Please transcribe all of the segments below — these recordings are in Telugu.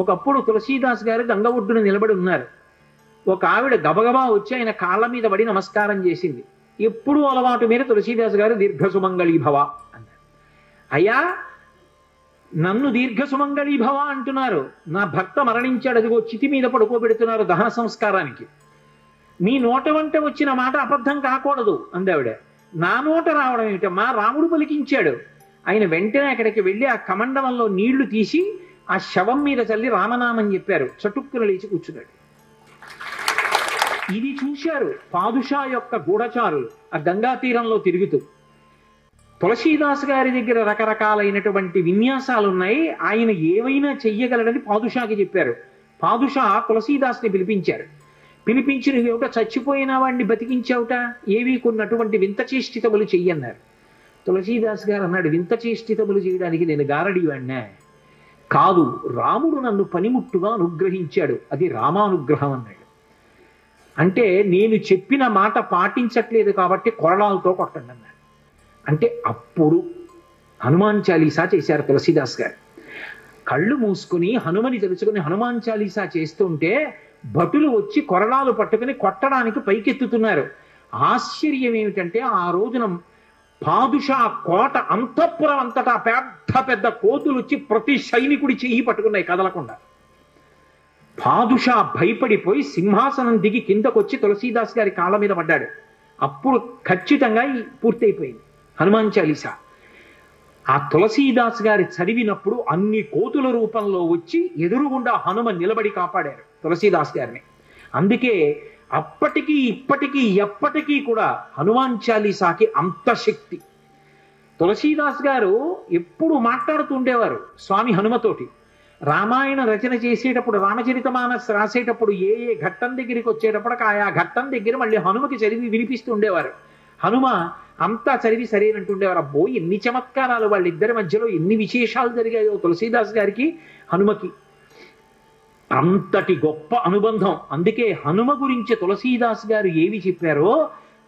ఒకప్పుడు తులసీదాస్ గారు గంగ ఒడ్డున నిలబడి ఉన్నారు. ఒక ఆవిడ గబగబా వచ్చి ఆయన కాళ్ళ మీద పడి నమస్కారం చేసింది. ఎప్పుడూ అలవాటు మీద తులసీదాస్ గారు దీర్ఘసుమంగళీభవ అన్నారు. అయ్యా, నన్ను దీర్ఘసుమంగళీభవ అంటున్నారు, నా భర్త మరణించాడు, అదిగో చితి మీద పడుకోబెడుతున్నారు దహన సంస్కారానికి, మీ నోట వంట వచ్చిన మాట అబద్ధం కాకూడదు అందావిడ. నా నోట రావడం ఏమిటమ్మా, రాముడు పలికించాడు. ఆయన వెంటనే అక్కడికి వెళ్ళి ఆ కమండలంలో నీళ్లు తీసి ఆ శవం మీద చల్లి రామనామం చెప్పారు. చటుక్కున లేచి కూర్చున్నాడు. ఇది చూశారు పాదుషా యొక్క గూఢచారులు ఆ గంగా తీరంలో తిరుగుతూ. తులసీదాస్ గారి దగ్గర రకరకాలైనటువంటి విన్యాసాలు ఉన్నాయి, ఆయన ఏవైనా చెయ్యగలడని పాదుషాకి చెప్పారు. పాదుషా తులసీదాస్ని పిలిపించారు. పిలిపించి నువ్వేమిటో చచ్చిపోయిన వాడిని బతికించావుట, ఏవి కొన్నటువంటి వింత చేష్టితములు చెయ్యన్నారు. తులసీదాస్ గారు అన్నాడు, వింత చేష్టితములు చేయడానికి నేను గారడీవాడినా? కాదు, రాముడు నన్ను పనిముట్టుగా అనుగ్రహించాడు, అది రామానుగ్రహం అన్నాడు. అంటే నేను చెప్పిన మాట పాటించట్లేదు కాబట్టి కొరడాలతో కొట్టండి అన్నాడు. అంటే అప్పుడు హనుమాన్ చాలీసా చేశారు తులసీదాస్ గారు. కళ్ళు మూసుకుని హనుమని తెలుసుకుని హనుమాన్ చాలీసా చేస్తుంటే భటులు వచ్చి కొరడాలు పట్టుకుని కొట్టడానికి పైకెత్తుతున్నారు. ఆశ్చర్యం ఏమిటంటే ఆ రోజున పాదుషా కోట అంతఃపురం అంతటా పెద్ద పెద్ద కోతులు వచ్చి ప్రతి సైనికుడి చెయ్యి పట్టుకున్నాయి కదలకుండా. పాదుషా భయపడిపోయి సింహాసనం దిగి కిందకొచ్చి తులసీదాస్ గారి కాళ్ళ మీద పడ్డాడు. అప్పుడు ఖచ్చితంగా పూర్తయిపోయింది హనుమాన్ చాలీసా. ఆ తులసీదాస్ గారి చదివినప్పుడు అన్ని కోతుల రూపంలో వచ్చి ఎదురుగుండా హనుమ నిలబడి కాపాడారు తులసీదాస్ గారిని. అందుకే అప్పటికీ ఇప్పటికీ ఎప్పటికీ కూడా హనుమాన్ చాలీసాకి అంత శక్తి. తులసీదాస్ గారు ఎప్పుడు మాట్లాడుతూ ఉండేవారు స్వామి హనుమతోటి. రామాయణ రచన చేసేటప్పుడు రామచరితమానస్ రాసేటప్పుడు ఏ ఏ ఘట్టం దగ్గరికి వచ్చేటప్పటికి ఆయా ఘట్టం దగ్గర మళ్ళీ హనుమకి చదివి వినిపిస్తూ ఉండేవారు. హనుమ అంతా చదివి సరేనంటుండేవారు. అబ్బో, ఎన్ని చమత్కారాలు వాళ్ళిద్దరి మధ్యలో, ఎన్ని విశేషాలు జరిగాయో తులసీదాస్ గారికి హనుమకి. అంతటి గొప్ప అనుబంధం. అందుకే హనుమ గురించి తులసీదాస్ గారు ఏవి చెప్పారో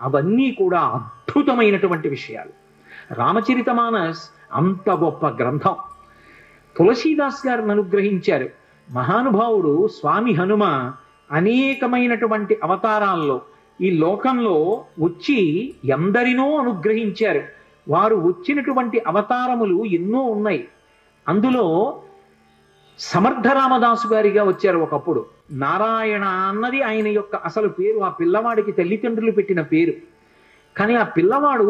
అవన్నీ కూడా అద్భుతమైనటువంటి విషయాలు. రామచరితమానస్ అంత గొప్ప గ్రంథం. తులసీదాస్ గారిని అనుగ్రహించారు మహానుభావుడు స్వామి హనుమ. అనేకమైనటువంటి అవతారాల్లో ఈ లోకంలో వచ్చి ఎందరినో అనుగ్రహించారు. వారు వచ్చినటువంటి అవతారములు ఎన్నో ఉన్నాయి. అందులో సమర్థ రామదాసు గారిగా వచ్చారు ఒకప్పుడు. నారాయణ అన్నది ఆయన యొక్క అసలు పేరు. ఆ పిల్లవాడికి తల్లిదండ్రులు పెట్టిన పేరు. కానీ ఆ పిల్లవాడు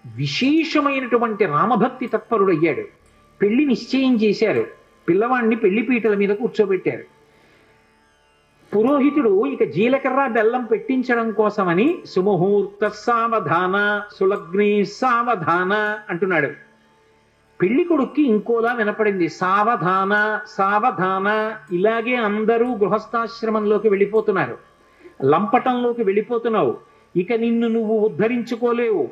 విశేషమైనటువంటి రామభక్తి తత్పరుడయ్యాడు. పెళ్లి నిశ్చయం చేశారు. పిల్లవాడిని పెళ్లిపీటల మీద కూర్చోబెట్టారు. పురోహితుడు ఇక జీలకర్ర బెల్లం పెట్టించడం కోసమని సుముహూర్త సావధాన సులగ్ని సావధాన అంటున్నాడు. పెళ్లి కొడుక్కి ఇంకోలా వినపడింది, సావధాన సావధాన. ఇలాగే అందరూ గృహస్థాశ్రమంలోకి వెళ్ళిపోతున్నారు, లంపటంలోకి వెళ్ళిపోతున్నావు, ఇక నిన్ను నువ్వు ఉద్ధరించుకోలేవు,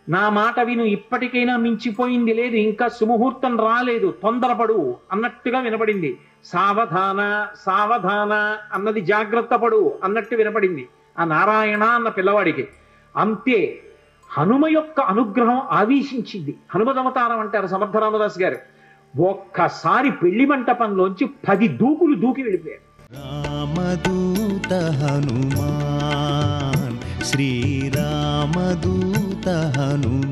నా మాట విను, ఇప్పటికైనా మించిపోయింది లేదు, ఇంకా సుముహూర్తం రాలేదు, తొందరపడు అన్నట్టుగా వినపడింది. సావధాన సావధాన అన్నది జాగ్రత్త పడు అన్నట్టు వినపడింది ఆ నారాయణ అన్న పిల్లవాడికి. అంతే హనుమ యొక్క అనుగ్రహం ఆవేశించింది. హనుమదవతారం అంటారు సమర్థ రామదాస్ గారు. ఒక్కసారి పెళ్లి మంటపంలోంచి 10 దూకులు దూకి వెళ్ళిపోయారు. రామదూత హనుమాన్ శ్రీరామదూత హనుమాన్.